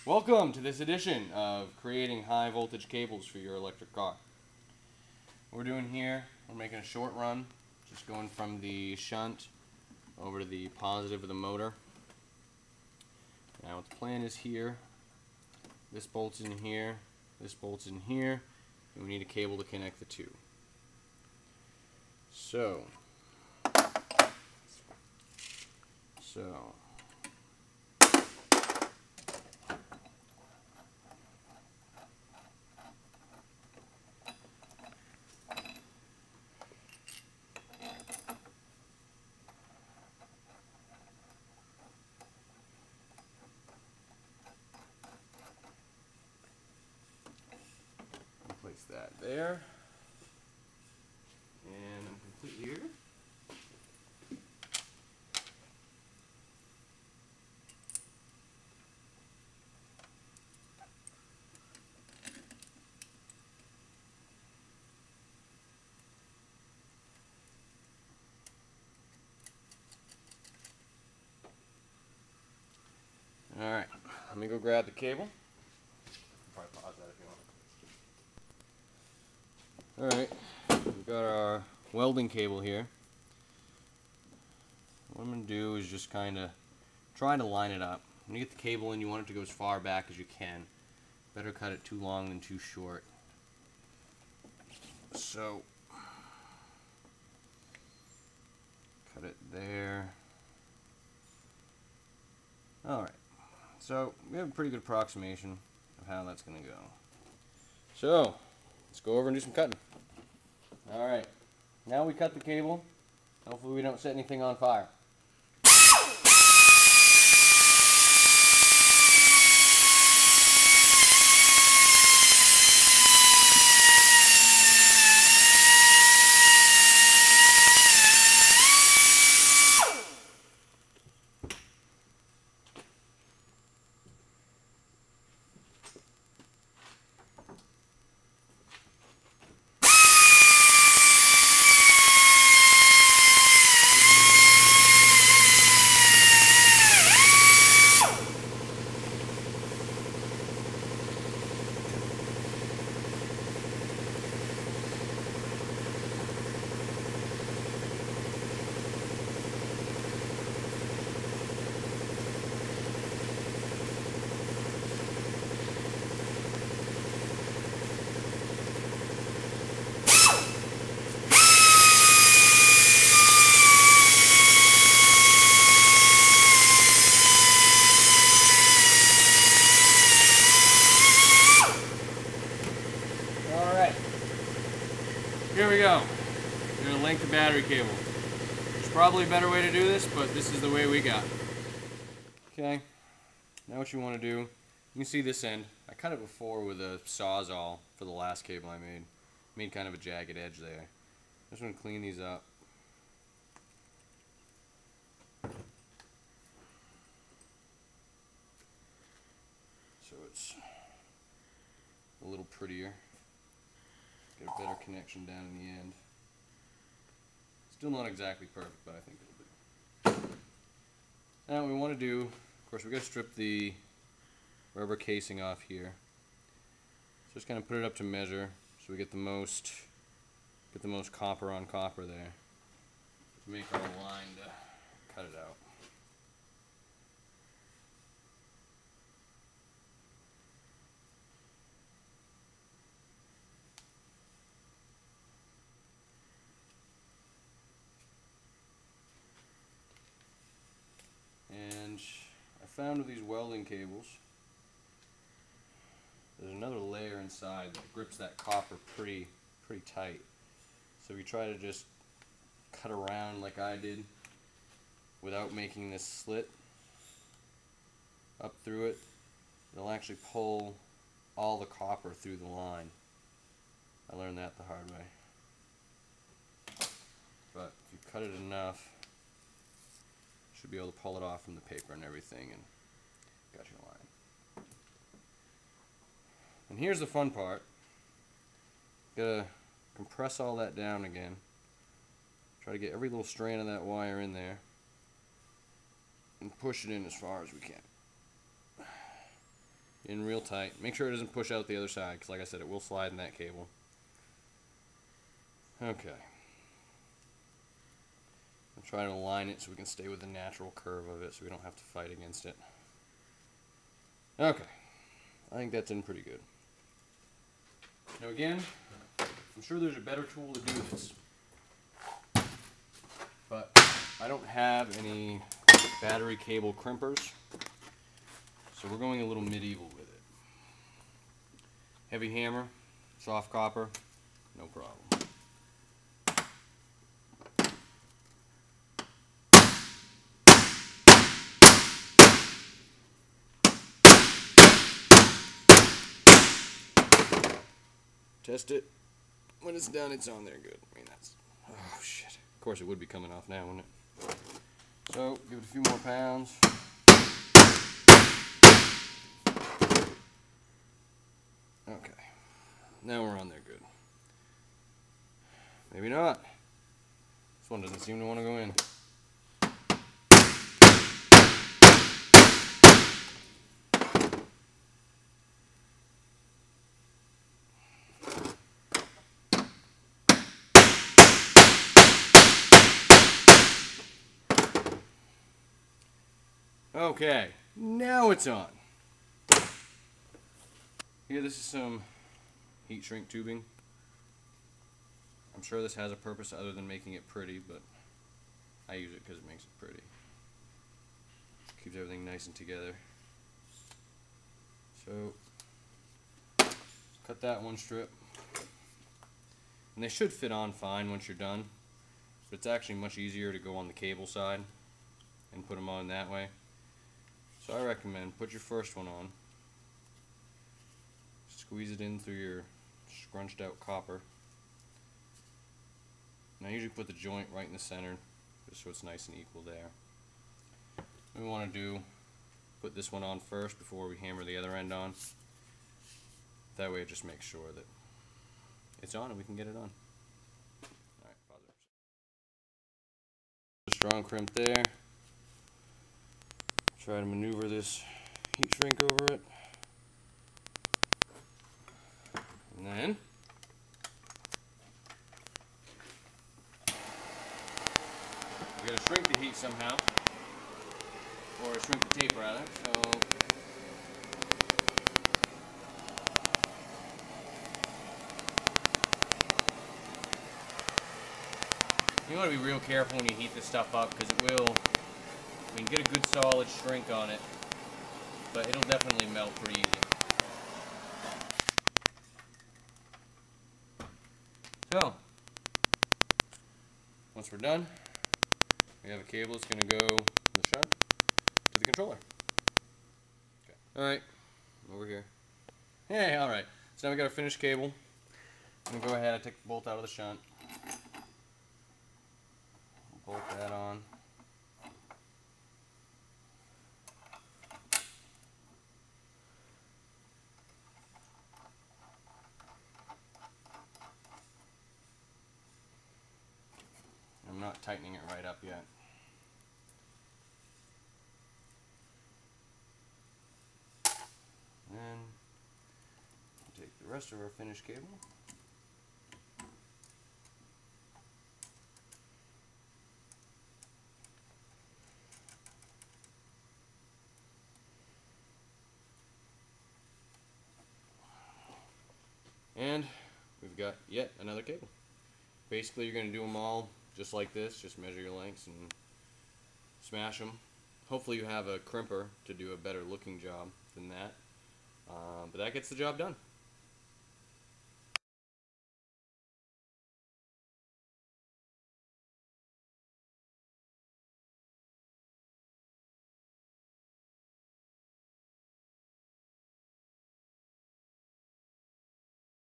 Welcome to this edition of creating high voltage cables for your electric car. What we're doing here, we're making a short run, just going from the shunt over to the positive of the motor. Now what the plan is here, this bolts in here, this bolts in here, and we need a cable to connect the two. So place that there, and I'm complete here. Alright, let me go grab the cable. Probably pause that if you want. Alright, we've got our welding cable here. What I'm going to do is just kind of try to line it up. When you get the cable in, you want it to go as far back as you can. Better cut it too long than too short. So, cut it there. Alright, so we have a pretty good approximation of how that's going to go. So, let's go over and do some cutting. Alright, now we cut the cable. Hopefully we don't set anything on fire. Here we go. We're going to link the battery cable. There's probably a better way to do this, but this is the way we got. Okay, now what you want to do, you can see this end. I cut it before with a Sawzall for the last cable I made. Made kind of a jagged edge there. I just want to clean these up. So it's a little prettier. Get a better connection down in the end. Still not exactly perfect, but I think it'll do. Now what we want to do, of course, we're going to strip the rubber casing off here. So just kind of put it up to measure, so we get the most copper on copper there. To make our line to cut it out. And I found with these welding cables, there's another layer inside that grips that copper pretty tight. So we try to just cut around like I did without making this slit up through it. It'll actually pull all the copper through the line. I learned that the hard way. But if you cut it enough, should be able to pull it off from the paper and everything, and got your line. And here's the fun part. Gotta compress all that down again. Try to get every little strand of that wire in there and push it in as far as we can. in real tight. Make sure it doesn't push out the other side, because like I said, it will slide in that cable. Okay. I'm trying to align it so we can stay with the natural curve of it so we don't have to fight against it. Okay. I think that's in pretty good. Now again, I'm sure there's a better tool to do this. But I don't have any battery cable crimpers. So we're going a little medieval with it. Heavy hammer, soft copper, no problem. Test it. When it's done, it's on there good. I mean, that's... Oh, shit. Of course, it would be coming off now, wouldn't it? So, give it a few more pounds. Okay. Now we're on there good. Maybe not. This one doesn't seem to want to go in. Okay, now it's on. Here, this is some heat shrink tubing. I'm sure this has a purpose other than making it pretty, but I use it because it makes it pretty. Keeps everything nice and together. So, cut that one strip. And they should fit on fine once you're done, but it's actually much easier to go on the cable side and put them on that way. So I recommend put your first one on, squeeze it in through your scrunched out copper. And I usually put the joint right in the center just so it's nice and equal there. What we want to do, put this one on first before we hammer the other end on. That way it just makes sure that it's on and we can get it on. Alright, pause it. Strong crimp there. Try to maneuver this heat shrink over it. And then we gotta shrink the heat somehow. Or shrink the tape rather. So you want to be real careful when you heat this stuff up because it will, I mean, get a good solid shrink on it, but it'll definitely melt pretty easy. So, once we're done, we have a cable that's going to go from the shunt to the controller. Okay. Alright, over here. Hey, alright. So now we got our finished cable. I'm going to go ahead and take the bolt out of the shunt. Bolt that on. I'm not tightening it right up yet. And then we'll take the rest of our finished cable. And we've got yet another cable. Basically, you're going to do them all just like this. Just measure your lengths and smash them. Hopefully you have a crimper to do a better looking job than that. But that gets the job done.